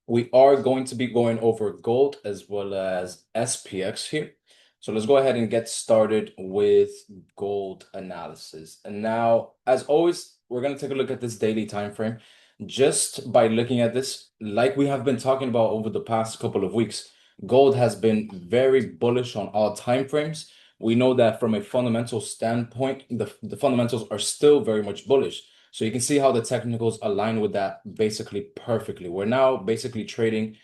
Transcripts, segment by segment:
we are going to be going over gold as well as SPX here. So let's go ahead and get started with gold analysis. And now, as always, we're going to take a look at this daily time frame. Just by looking at this, like we have been talking about over the past couple of weeks, gold has been very bullish on all time frames. We know that from a fundamental standpoint, the fundamentals are still very much bullish. So you can see how the technicals align with that basically perfectly. We're now basically trading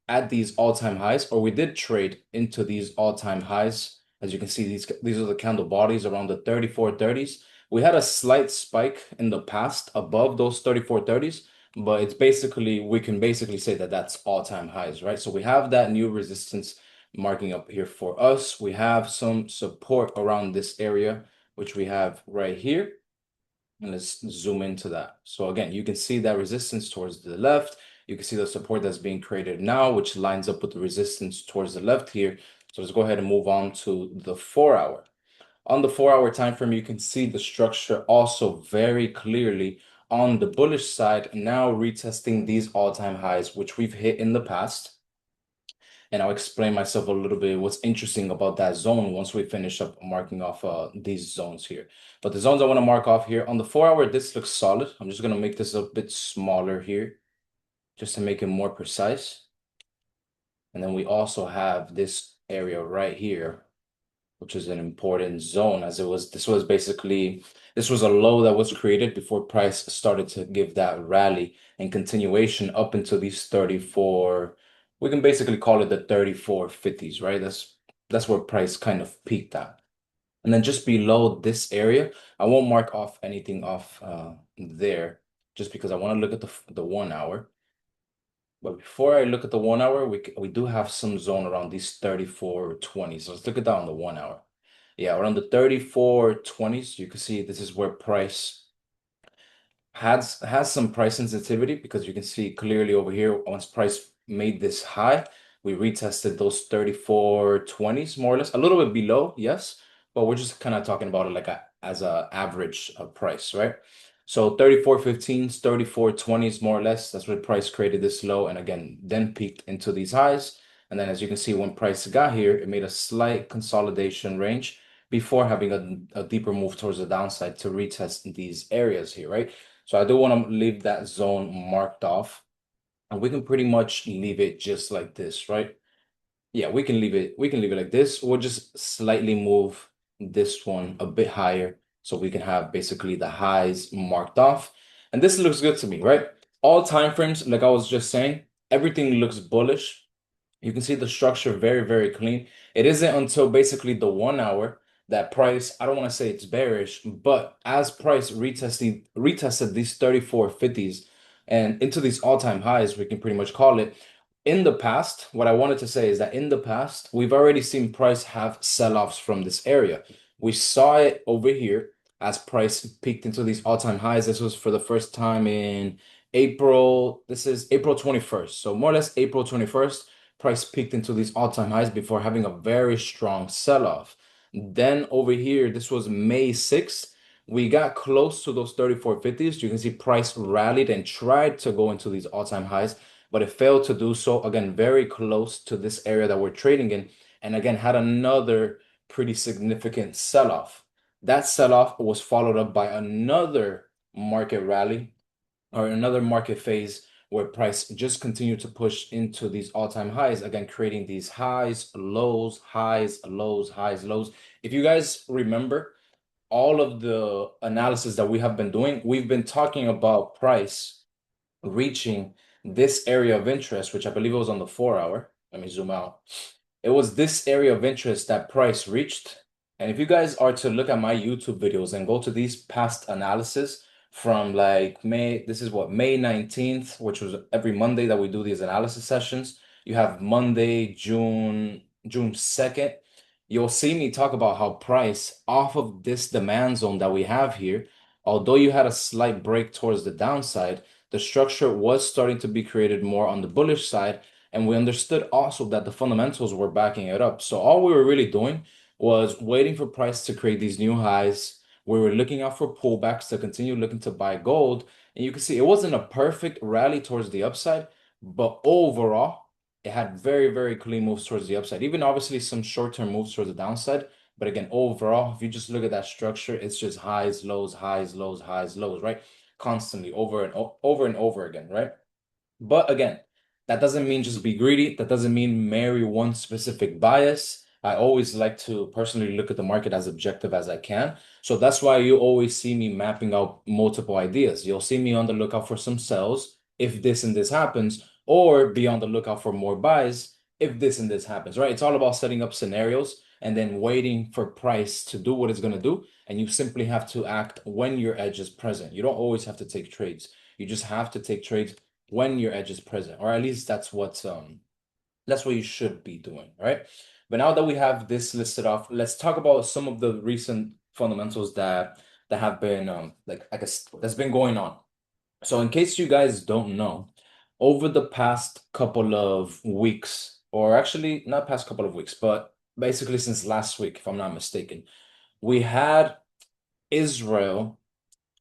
at these all-time highs, or we did trade into these all-time highs. As you can see, these are the candle bodies around the 3430s. We had a slight spike in the past above those 3430s, but it's basically, we can basically say that that's all-time highs, right? So we have that new resistance marking up here for us. We have some support around this area, which we have right here. And let's zoom into that. So again, you can see that resistance towards the left. You can see the support that's being created now, which lines up with the resistance towards the left here. So let's go ahead and move on to the 4-hour. On the 4-hour time frame, you can see the structure also very clearly on the bullish side, now retesting these all-time highs, which we've hit in the past. And I'll explain myself a little bit what's interesting about that zone once we finish up marking off these zones here. But the zones I want to mark off here on the 4-hour, this looks solid. I'm just going to make this a bit smaller here just to make it more precise. And then we also have this area right here, which is an important zone as this was a low that was created before price started to give that rally and continuation up into these 34. We can basically call it the 3450s, right? That's where price kind of peaked at. And then just below this area, I won't mark off anything off there just because I want to look at the 1-hour. But before I look at the 1-hour, we do have some zone around these 3420s. So let's look at that on the 1-hour. Yeah, around the 3420s, you can see this is where price has some price sensitivity because you can see clearly over here, once price made this high, we retested those 3420s more or less, a little bit below, yes, but we're just kind of talking about it like as a average price, right? So 3415s, 3420s more or less, that's where price created this low and again, then peaked into these highs. And then as you can see, when price got here, it made a slight consolidation range before having a deeper move towards the downside to retest these areas here, right? So I do want to leave that zone marked off. And we can pretty much leave it just like this, right? Yeah, we can leave it like this. We'll just slightly move this one a bit higher so we can have basically the highs marked off. And this looks good to me, right? All time frames, like I was just saying, everything looks bullish. You can see the structure very, very clean. It isn't until basically the 1-hour that price, I don't want to say it's bearish, but as price retested these 3450s and into these all-time highs, we can pretty much call it. In the past, what I wanted to say is that in the past, we've already seen price have sell-offs from this area. We saw it over here as price peaked into these all-time highs. This was for the first time in April. This is April 21st. So more or less April 21st price peaked into these all-time highs before having a very strong sell-off. Then over here, this was May 6th. We got close to those 3450s. You can see price rallied and tried to go into these all-time highs, but it failed to do so. Again, very close to this area that we're trading in. And again, had another pretty significant sell-off. That sell-off was followed up by another market rally or another market phase where price just continued to push into these all-time highs, again, creating these highs, lows, highs, lows, highs, lows. If you guys remember all of the analysis that we have been doing, we've been talking about price reaching this area of interest, which I believe it was on the 4-hour. Let me zoom out. It was this area of interest that price reached. And if you guys are to look at my YouTube videos and go to these past analysis, from like May, this is what, May 19th, which was every Monday that we do these analysis sessions. You have Monday, June 2nd. You'll see me talk about how price off of this demand zone that we have here, although you had a slight break towards the downside, the structure was starting to be created more on the bullish side. And we understood also that the fundamentals were backing it up. So all we were really doing was waiting for price to create these new highs. We were looking out for pullbacks to continue looking to buy gold. And you can see it wasn't a perfect rally towards the upside, But overall, it had very, very clean moves towards the upside. Even obviously some short-term moves towards the downside. But again, overall, if you just look at that structure, it's just highs, lows, highs, lows, highs, lows, right? Constantly over and over again, right? But again, that doesn't mean just be greedy. That doesn't mean marry one specific bias. I always like to personally look at the market as objective as I can. So that's why you always see me mapping out multiple ideas. You'll see me on the lookout for some sells if this and this happens, or be on the lookout for more buys if this and this happens, right? It's all about setting up scenarios and then waiting for price to do what it's going to do. And you simply have to act when your edge is present. You don't always have to take trades. You just have to take trades when your edge is present, or at least that's what you should be doing, right? But now that we have this listed off, let's talk about some of the recent fundamentals that have been like I guess that's been going on. So in case you guys don't know, over the past couple of weeks, or actually not past couple of weeks, but basically since last week, if I'm not mistaken, we had Israel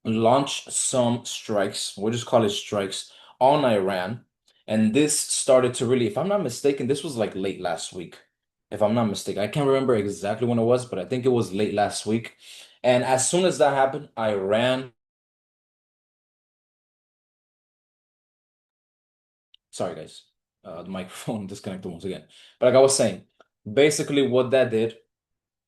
launch some strikes, we'll just call it strikes, on Iran. And this started to really, if I'm not mistaken, this was like late last week. If I'm not mistaken, I can't remember exactly when it was, but I think it was late last week. And as soon as that happened, Iran, sorry guys, the microphone disconnected once again. But like I was saying, basically what that did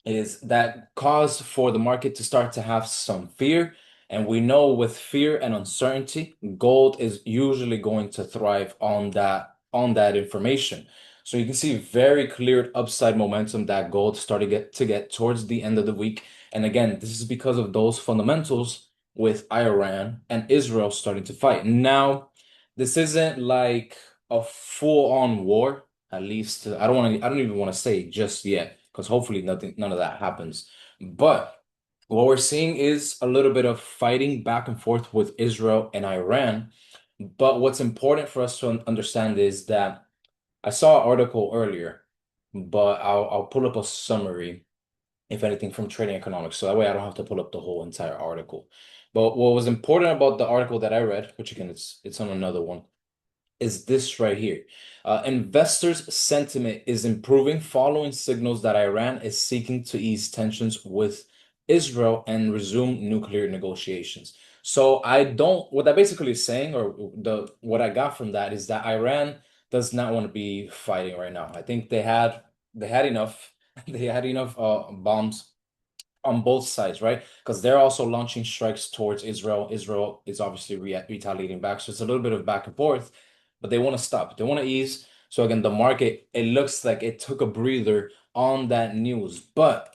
is that cause for the market to start to have some fear. And we know with fear and uncertainty, gold is usually going to thrive on that information. So you can see very clear upside momentum that gold started to get towards the end of the week. And again, this is because of those fundamentals with Iran and Israel starting to fight. Now, this isn't like a full-on war. At least I don't even want to say just yet, because hopefully none of that happens. But what we're seeing is a little bit of fighting back and forth with Israel and Iran. But what's important for us to understand is that I saw an article earlier, but I'll pull up a summary, if anything, from Trading Economics, so that way I don't have to pull up the whole entire article. But what was important about the article that I read, which again it's on another one, is this right here. Investors' sentiment is improving following signals that Iran is seeking to ease tensions with Israel and resume nuclear negotiations. So I don't, what that basically is saying, or what I got from that is that Iran does not want to be fighting right now. I think they had enough. They had enough bombs on both sides, right? Because they're also launching strikes towards Israel. Israel is obviously retaliating back. So it's a little bit of back and forth, but they want to stop. They want to ease. So again, the market, it looks like it took a breather on that news. But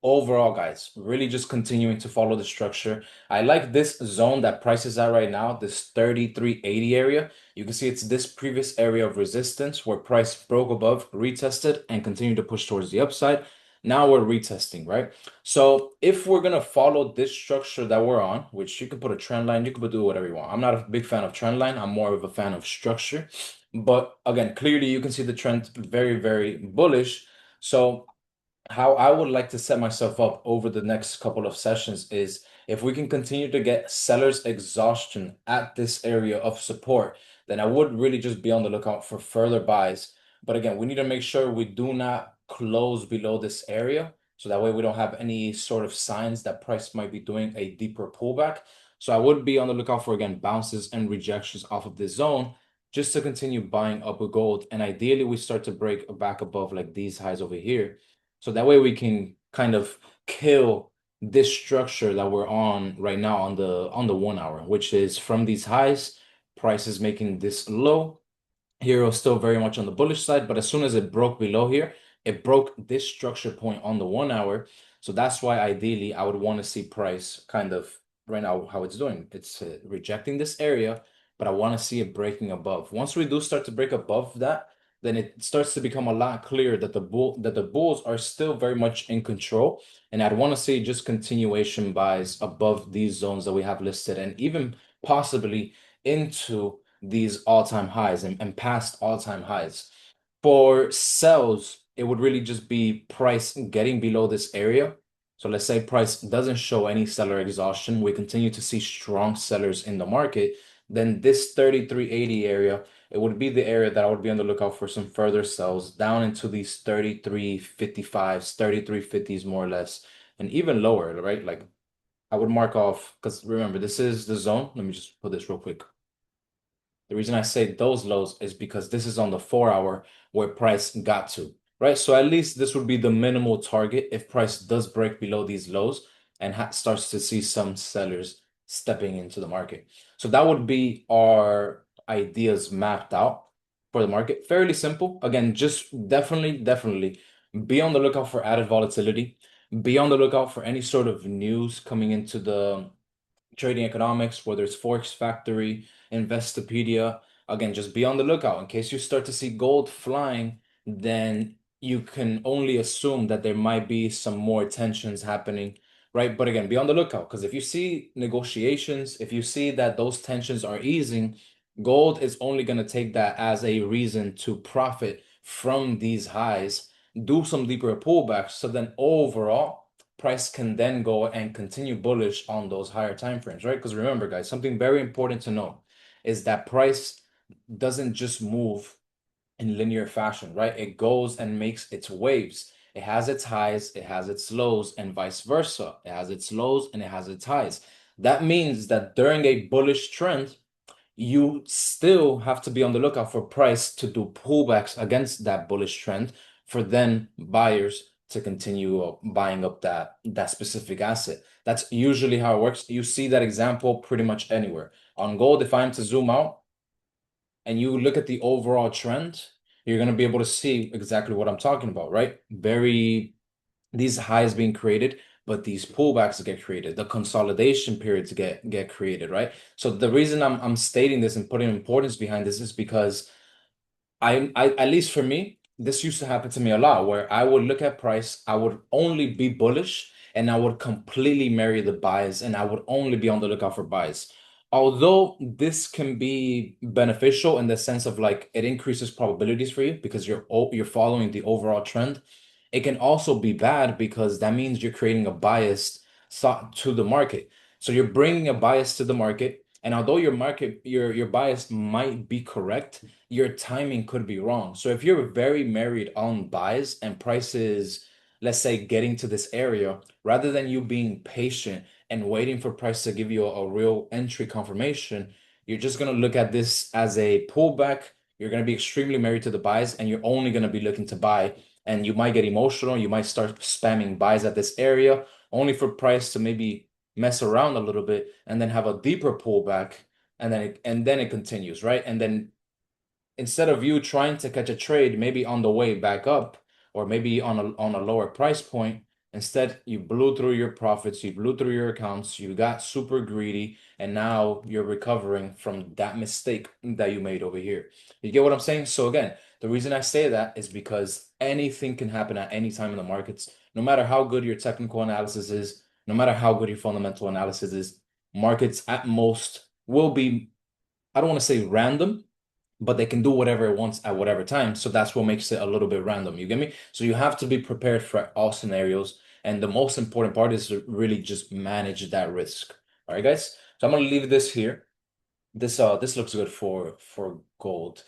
overall, guys, really just continuing to follow the structure. I like this zone that price is at right now, this 3380 area. You can see it's this previous area of resistance where price broke above, retested, and continued to push towards the upside. Now we're retesting, right? So if we're gonna follow this structure that we're on, which you can put a trend line, you can do whatever you want. I'm not a big fan of trend line. I'm more of a fan of structure. But again, clearly you can see the trend very, very bullish. So how I would like to set myself up over the next couple of sessions is if we can continue to get sellers exhaustion at this area of support, then I would really just be on the lookout for further buys. But again, we need to make sure we do not close below this area. So that way we don't have any sort of signs that price might be doing a deeper pullback. So I would be on the lookout for, again, bounces and rejections off of this zone just to continue buying up with gold. And ideally we start to break back above like these highs over here. So that way we can kind of kill this structure that we're on right now on the 1 hour, which is from these highs, prices making this low. Here was still very much on the bullish side, but as soon as it broke below here, it broke this structure point on the 1 hour. So that's why ideally I would want to see price kind of right now how it's doing. It's rejecting this area, but I want to see it breaking above. Once we do start to break above that, then it starts to become a lot clearer that the bulls are still very much in control. And I'd want to see just continuation buys above these zones that we have listed, and even possibly into these all-time highs and past all-time highs. For sells, it would really just be price getting below this area. So let's say price doesn't show any seller exhaustion. We continue to see strong sellers in the market. Then this 3380 area it would be the area that I would be on the lookout for some further sells down into these 33.55s, 33.50s more or less, and even lower, right? Like I would mark off, because remember, this is the zone. Let me just put this real quick. The reason I say those lows is because this is on the 4 hour where price got to, right? So at least this would be the minimal target if price does break below these lows and starts to see some sellers stepping into the market. So that would be our ideas mapped out for the market. Fairly simple. Again, just definitely be on the lookout for added volatility. Be on the lookout for any sort of news coming into the trading economics, whether it's Forex Factory, Investopedia. Again, just be on the lookout in case you start to see gold flying, then you can only assume that there might be some more tensions happening, right? But again, be on the lookout because if you see negotiations, if you see that those tensions are easing, gold is only going to take that as a reason to profit from these highs, do some deeper pullbacks. So then overall, price can then go and continue bullish on those higher time frames, right? Because remember, guys, something very important to know is that price doesn't just move in linear fashion, right? It goes and makes its waves. It has its highs, it has its lows, and vice versa. It has its lows and it has its highs. That means that during a bullish trend, you still have to be on the lookout for price to do pullbacks against that bullish trend for then buyers to continue buying up that specific asset. That's usually how it works. You see that example pretty much anywhere. On gold, if I'm to zoom out and you look at the overall trend, you're going to be able to see exactly what I'm talking about, right? These highs being created, but these pullbacks get created, the consolidation periods get created, right? So the reason I'm stating this and putting importance behind this is because I at least for me, this used to happen to me a lot where I would look at price, I would only be bullish and I would completely marry the buys and I would only be on the lookout for buys. Although this can be beneficial in the sense of like it increases probabilities for you because you're following the overall trend, it can also be bad because that means you're creating a bias to the market. So you're bringing a bias to the market, and although your bias might be correct, your timing could be wrong. So if you're very married on buys and prices, let's say getting to this area, rather than you being patient and waiting for price to give you a real entry confirmation, you're just going to look at this as a pullback. You're going to be extremely married to the buys and you're only going to be looking to buy. And you might get emotional. You might start spamming buys at this area only for price to maybe mess around a little bit and then have a deeper pullback and then it continues, right? And then instead of you trying to catch a trade maybe on the way back up or maybe on a lower price point, instead you blew through your profits, you blew through your accounts, you got super greedy, and now you're recovering from that mistake that you made over here. You get what I'm saying? So again, the reason I say that is because anything can happen at any time in the markets, no matter how good your technical analysis is, no matter how good your fundamental analysis is, markets at most will be, I don't want to say random, but they can do whatever it wants at whatever time. So that's what makes it a little bit random. You get me? So you have to be prepared for all scenarios. And the most important part is to really just manage that risk. All right, guys. So I'm gonna leave this here. This looks good for gold.